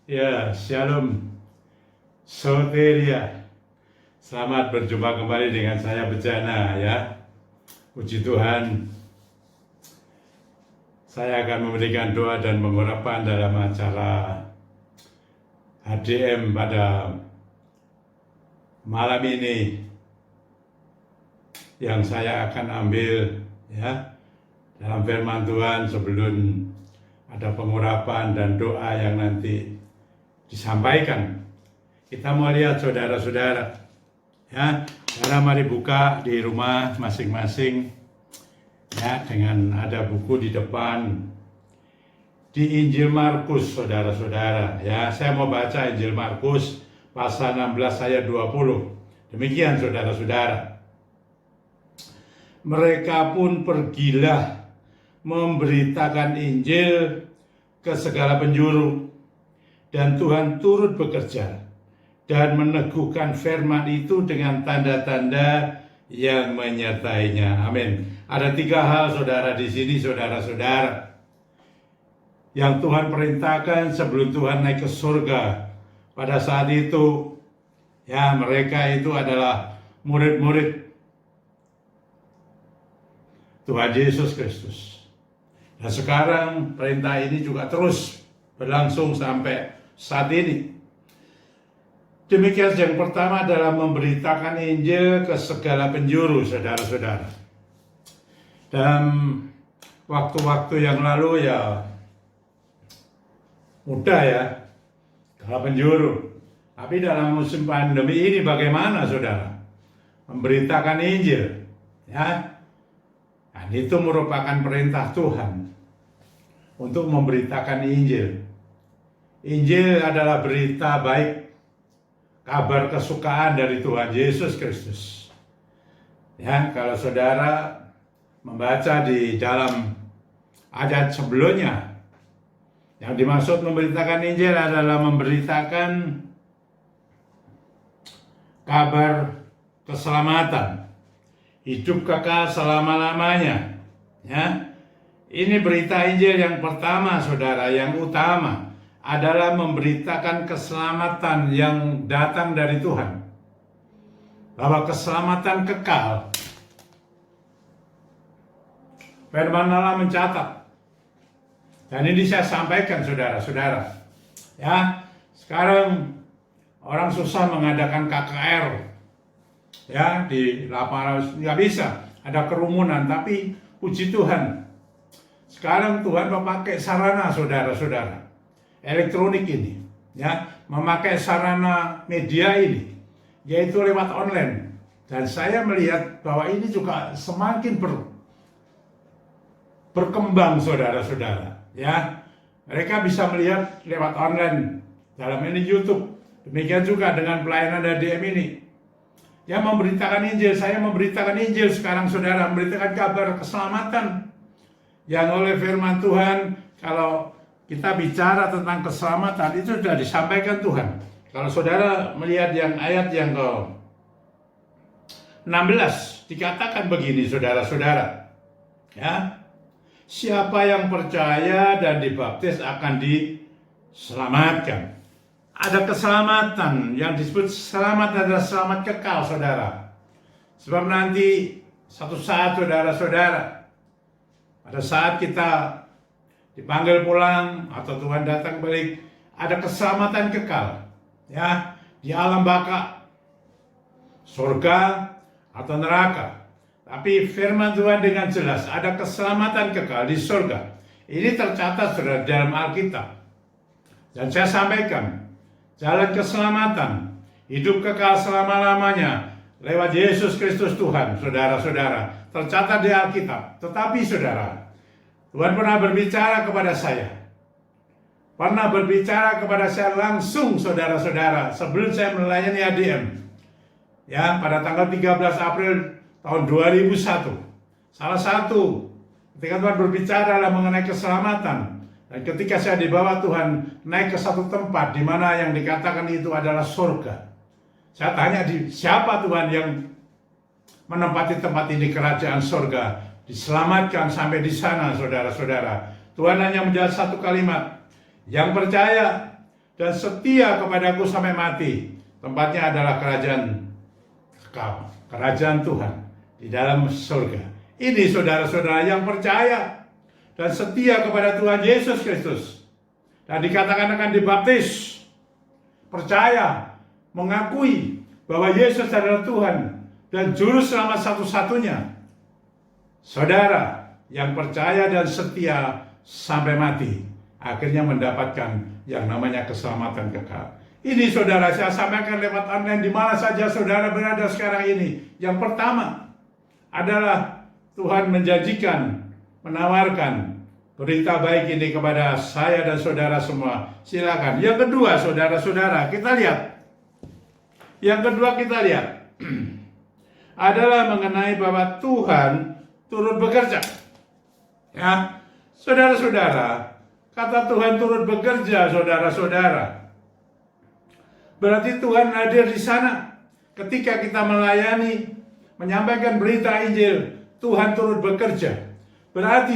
Ya, Shalom Soteria. Selamat berjumpa kembali dengan saya Bejana ya. Puji Tuhan. Saya akan memberikan doa dan pengurapan dalam acara HDM pada malam ini yang saya akan ambil ya dalam firman Tuhan sebelum ada pengurapan dan doa yang nanti disampaikan. Kita mau lihat saudara-saudara ya, saudara mari buka di rumah masing-masing ya, dengan ada buku di depan di Injil Markus saudara-saudara ya. Saya mau baca Injil Markus pasal 16 ayat 20. Demikian saudara-saudara. Mereka pun pergilah memberitakan Injil ke segala penjuru, dan Tuhan turut bekerja dan meneguhkan firman itu dengan tanda-tanda yang menyertainya. Amin. Ada 3 hal saudara di sini saudara-saudara yang Tuhan perintahkan sebelum Tuhan naik ke surga. Pada saat itu ya, mereka itu adalah murid-murid Tuhan Yesus Kristus. Dan sekarang perintah ini juga terus berlangsung sampai saat ini. Demikian, yang pertama adalah memberitakan Injil ke segala penjuru saudara-saudara. Dan waktu-waktu yang lalu ya mudah ya kalau penjuru. Tapi dalam musim pandemi ini bagaimana saudara? Memberitakan Injil ya. Dan itu merupakan perintah Tuhan untuk memberitakan Injil. Injil adalah berita baik, kabar kesukaan dari Tuhan Yesus Kristus. Ya, kalau saudara membaca di dalam ayat sebelumnya, yang dimaksud memberitakan Injil adalah memberitakan kabar keselamatan, hidup kekal selama-lamanya. Ya, ini berita Injil yang pertama saudara, yang utama adalah memberitakan keselamatan yang datang dari Tuhan. Bahwa keselamatan kekal. Firman Allah mencatat. Dan ini saya sampaikan saudara-saudara. Ya, sekarang orang susah mengadakan KKR. Ya, di lapangan nggak bisa. Ada kerumunan, tapi puji Tuhan. Sekarang Tuhan memakai sarana saudara-saudara. Elektronik ini ya, memakai sarana media ini yaitu lewat online, dan saya melihat bahwa ini juga semakin berkembang saudara-saudara ya. Mereka bisa melihat lewat online dalam ini YouTube. Demikian juga dengan pelayanan HDM ini ya, memberitakan Injil. Saya memberitakan Injil sekarang saudara, memberitakan kabar keselamatan yang oleh firman Tuhan. Kalau kita bicara tentang keselamatan itu sudah disampaikan Tuhan. Kalau saudara melihat yang ayat yang ke-16 dikatakan begini saudara-saudara. Ya. Siapa yang percaya dan dibaptis akan diselamatkan. Ada keselamatan yang disebut selamat adalah selamat kekal saudara. Sebab nanti satu saat saudara-saudara, pada saat kita dipanggil pulang atau Tuhan datang balik, ada keselamatan kekal ya, di alam baka, surga atau neraka. Tapi firman Tuhan dengan jelas ada keselamatan kekal di surga. Ini tercatat saudara dalam Alkitab. Dan saya sampaikan jalan keselamatan, hidup kekal selama-lamanya lewat Yesus Kristus Tuhan saudara-saudara, tercatat di Alkitab. Tetapi saudara, Tuhan pernah berbicara kepada saya. Pernah berbicara kepada saya langsung saudara-saudara sebelum saya melayani HDM. Ya, pada tanggal 13 April tahun 2001. Salah satu ketika Tuhan berbicara adalah mengenai keselamatan. Dan ketika saya dibawa Tuhan naik ke satu tempat di mana yang dikatakan itu adalah surga. Saya tanya, siapa Tuhan yang menempati tempat ini, kerajaan surga? Diselamatkan sampai di sana saudara-saudara. Tuhan hanya menjawab satu kalimat. Yang percaya dan setia kepadaku sampai mati. Tempatnya adalah kerajaan kekal, kerajaan Tuhan di dalam surga. Ini saudara-saudara yang percaya dan setia kepada Tuhan Yesus Kristus dan dikatakan akan dibaptis, percaya, mengakui bahwa Yesus adalah Tuhan dan juru selamat satu-satunya. Saudara yang percaya dan setia sampai mati akhirnya mendapatkan yang namanya keselamatan kekal. Ini saudara, saya sampaikan lewat online di mana saja saudara berada sekarang ini. Yang pertama adalah Tuhan menjanjikan, menawarkan berita baik ini kepada saya dan saudara semua. Silakan. Yang kedua, saudara-saudara, kita lihat. Yang kedua kita lihat adalah mengenai bahwa Tuhan turut bekerja. Ya, saudara-saudara, kata Tuhan turut bekerja, saudara-saudara. Berarti Tuhan hadir di sana ketika kita melayani, menyampaikan berita Injil. Tuhan turut bekerja. Berarti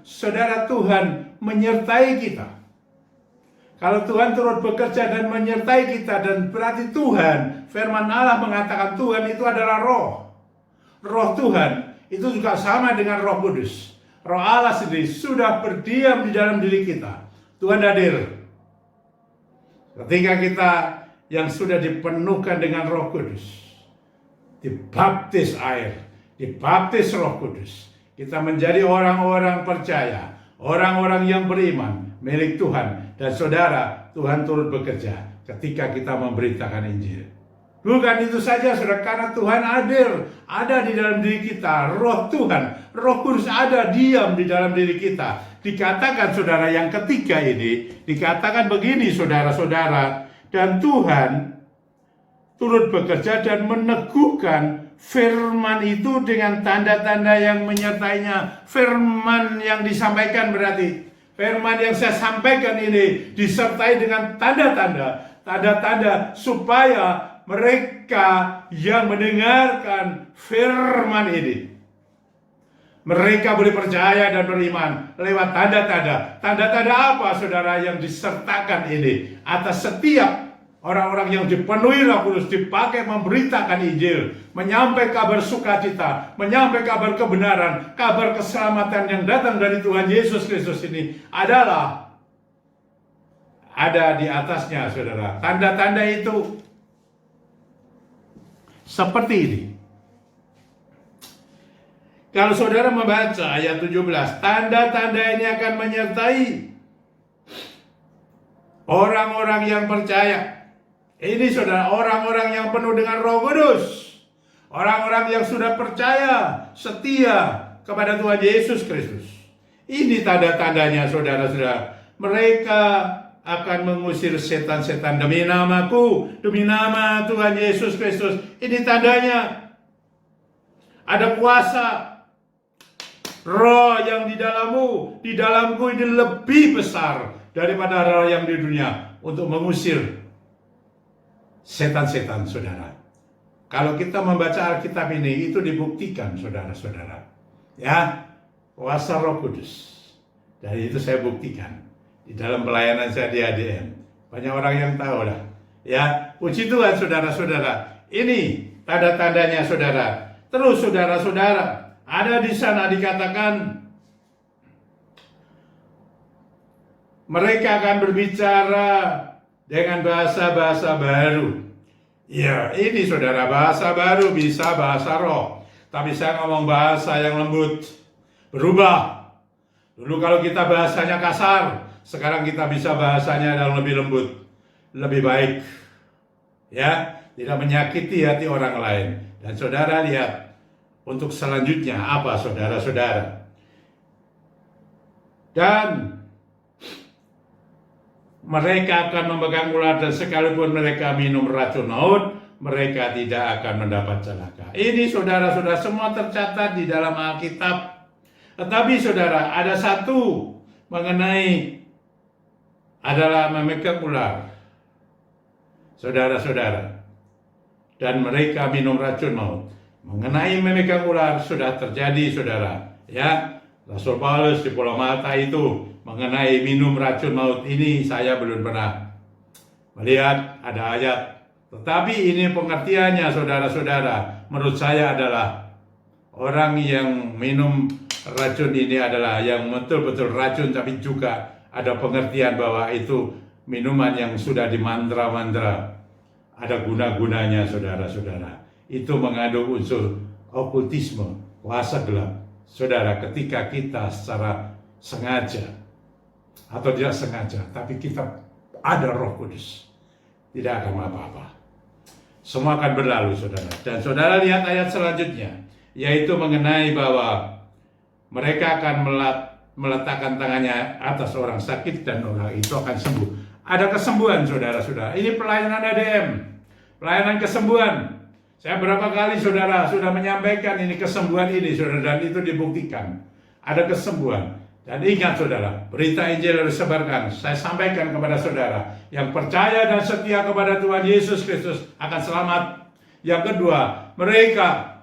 saudara, Tuhan menyertai kita. Kalau Tuhan turut bekerja dan menyertai kita, dan berarti Tuhan, firman Allah mengatakan Tuhan itu adalah roh. Roh Tuhan itu juga sama dengan Roh Kudus. Roh Allah sendiri sudah berdiam di dalam diri kita. Tuhan hadir. Ketika kita yang sudah dipenuhkan dengan Roh Kudus, dibaptis air, dibaptis Roh Kudus, kita menjadi orang-orang percaya, orang-orang yang beriman, milik Tuhan. Dan saudara, Tuhan turut bekerja ketika kita memberitakan Injil. Bukan itu saja, saudara, karena Tuhan hadir, ada di dalam diri kita. Roh Tuhan, Roh Kudus ada, diam di dalam diri kita. Dikatakan, saudara, yang ketiga ini, dikatakan begini, saudara-saudara, dan Tuhan turut bekerja dan meneguhkan firman itu dengan tanda-tanda yang menyertainya. Firman yang disampaikan berarti, firman yang saya sampaikan ini disertai dengan tanda-tanda. Tanda-tanda supaya mereka yang mendengarkan firman ini, mereka boleh percaya dan beriman lewat tanda-tanda. Tanda-tanda apa, saudara, yang disertakan ini atas setiap orang-orang yang dipenuhi Roh Kudus, dipakai memberitakan Injil, menyampaikan kabar sukacita, menyampaikan kabar kebenaran, kabar keselamatan yang datang dari Tuhan Yesus Kristus ini adalah ada di atasnya, saudara. Tanda-tanda itu seperti ini. Kalau saudara membaca ayat 17, tanda-tanda ini akan menyertai orang-orang yang percaya. Ini saudara, orang-orang yang penuh dengan Roh Kudus, orang-orang yang sudah percaya, setia kepada Tuhan Yesus Kristus. Ini tanda-tandanya, saudara-saudara. Mereka akan mengusir setan-setan demi namaku, demi nama Tuhan Yesus Kristus. Ini tandanya. Ada kuasa roh yang di dalammu, di dalamku ini lebih besar daripada roh yang di dunia untuk mengusir setan-setan, saudara. Kalau kita membaca Alkitab ini, itu dibuktikan, saudara-saudara. Ya, kuasa Roh Kudus. Dari itu saya buktikan di dalam pelayanan saya di ADM. Banyak orang yang tahu lah. Ya, puji Tuhan, saudara-saudara. Ini tanda-tandanya, saudara. Terus, saudara-saudara, ada di sana dikatakan mereka akan berbicara dengan bahasa-bahasa baru. Ya, ini saudara, bahasa baru bisa bahasa roh. Tapi saya ngomong bahasa yang lembut, berubah. Dulu kalau kita bahasanya kasar, sekarang kita bisa bahasanya yang lebih lembut, lebih baik. Ya, tidak menyakiti hati orang lain. Dan saudara lihat, untuk selanjutnya apa, saudara-saudara? Dan mereka akan memegang ular, dan sekalipun mereka minum racun maut, mereka tidak akan mendapat celaka. Ini saudara-saudara semua tercatat di dalam Alkitab. Tetapi saudara, ada satu mengenai adalah memegang ular. Saudara-saudara, dan mereka minum racun maut. Mengenai memegang ular sudah terjadi, saudara. Ya, Rasul Paulus di Pulau Malta itu mengenai minum racun maut ini saya belum pernah melihat ada ayat. Tetapi ini pengertiannya saudara-saudara, menurut saya adalah orang yang minum racun ini adalah yang betul-betul racun, tapi juga ada pengertian bahwa itu minuman yang sudah dimantra-mantra. Ada guna-gunanya saudara-saudara. Itu mengandung unsur okultisme, kuasa gelap. Saudara, ketika kita secara sengaja atau tidak sengaja, tapi kita ada Roh Kudus, tidak akan apa-apa. Semua akan berlalu saudara. Dan saudara lihat ayat selanjutnya, yaitu mengenai bahwa mereka akan meletakkan tangannya atas orang sakit dan orang itu akan sembuh. Ada kesembuhan saudara-saudara. Ini pelayanan ADM, pelayanan kesembuhan. Saya berapa kali saudara sudah menyampaikan ini kesembuhan ini saudara, dan itu dibuktikan. Ada kesembuhan. Dan ingat saudara, berita Injil harus disebarkan. Saya sampaikan kepada saudara, yang percaya dan setia kepada Tuhan Yesus Kristus akan selamat. Yang kedua, mereka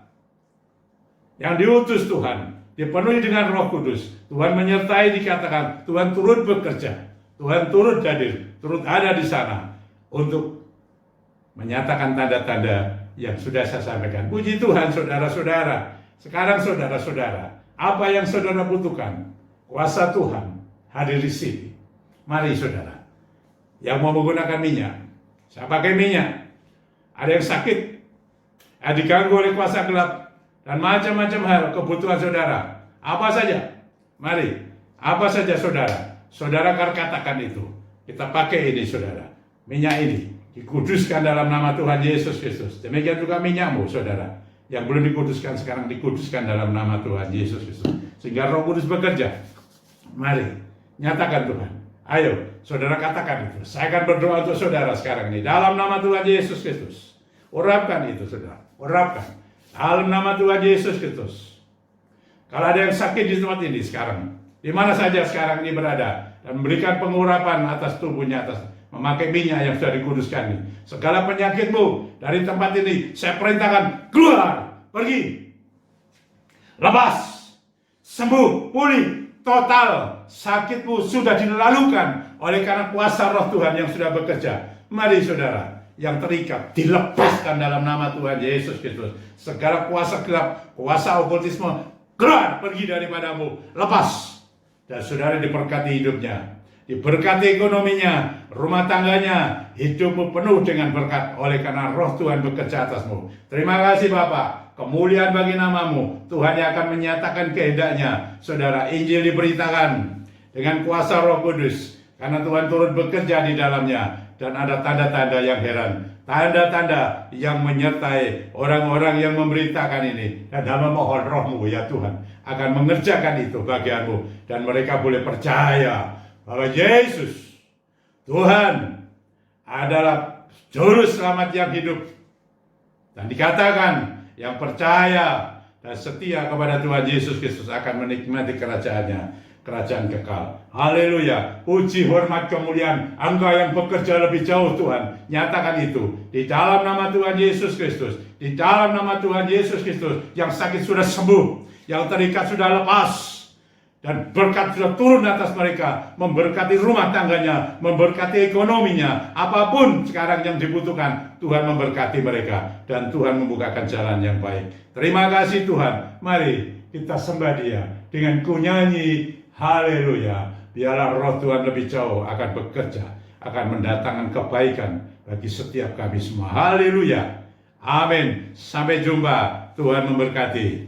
yang diutus Tuhan, dipenuhi dengan Roh Kudus. Tuhan menyertai, dikatakan Tuhan turut bekerja, Tuhan turut hadir, turut ada di sana untuk menyatakan tanda-tanda yang sudah saya sampaikan. Puji Tuhan saudara-saudara. Sekarang saudara-saudara, apa yang saudara butuhkan? Kuasa Tuhan hadir di sini. Mari saudara, yang mau menggunakan minyak, saya pakai minyak. Ada yang sakit, diganggu oleh kuasa gelap, dan macam-macam hal kebutuhan saudara. Apa saja? Mari, apa saja saudara? Saudara akan katakan itu. Kita pakai ini saudara. Minyak ini dikuduskan dalam nama Tuhan Yesus Kristus. Demikian juga minyakmu saudara, yang belum dikuduskan sekarang dikuduskan dalam nama Tuhan Yesus Kristus. Sehingga Roh Kudus bekerja. Mari, nyatakan Tuhan. Ayo, saudara katakan itu. Saya akan berdoa untuk saudara sekarang ini. Dalam nama Tuhan Yesus Kristus. Urapkan itu saudara. Urapkan. Dalam nama Tuhan Yesus Kristus. Kalau ada yang sakit di tempat ini sekarang, di mana saja sekarang ini berada, dan memberikan pengurapan atas tubuhnya, atas memakai minyak yang sudah dikuduskan ini. Segala penyakitmu dari tempat ini, saya perintahkan, keluar, pergi. Lepas, sembuh, pulih, total. Sakitmu sudah dilalukan oleh karena kuasa Roh Tuhan yang sudah bekerja. Mari saudara, yang terikat dilepaskan dalam nama Tuhan Yesus Kristus. Segala kuasa gelap, kuasa okultisme, keluar, pergi daripadamu, lepas. Dan saudara diberkati hidupnya, diberkati ekonominya, rumah tangganya, hidupmu penuh dengan berkat oleh karena Roh Tuhan bekerja atasmu. Terima kasih Bapa. Kemuliaan bagi namamu. Tuhan yang akan menyatakan kehendaknya. Saudara, Injil diberitakan dengan kuasa Roh Kudus, karena Tuhan turut bekerja di dalamnya. Dan ada tanda-tanda yang heran, tanda-tanda yang menyertai orang-orang yang memberitakan ini. Dan hamba mohon Rohmu ya Tuhan akan mengerjakan itu bagianmu. Dan mereka boleh percaya bahwa Yesus Tuhan adalah juru selamat yang hidup. Dan dikatakan yang percaya dan setia kepada Tuhan Yesus Kristus akan menikmati kerajaannya, kerajaan kekal. Haleluya. Puji, hormat, kemuliaan Engkau yang bekerja lebih jauh Tuhan. Nyatakan itu di dalam nama Tuhan Yesus Kristus. Di dalam nama Tuhan Yesus Kristus. Yang sakit sudah sembuh, yang terikat sudah lepas, dan berkat sudah turun atas mereka, memberkati rumah tangganya, memberkati ekonominya. Apapun sekarang yang dibutuhkan, Tuhan memberkati mereka, dan Tuhan membukakan jalan yang baik. Terima kasih Tuhan. Mari kita sembah Dia dengan kunyanyi haleluya. Biarlah Roh Tuhan lebih jauh akan bekerja, akan mendatangkan kebaikan bagi setiap kami semua. Haleluya. Amin. Sampai jumpa. Tuhan memberkati.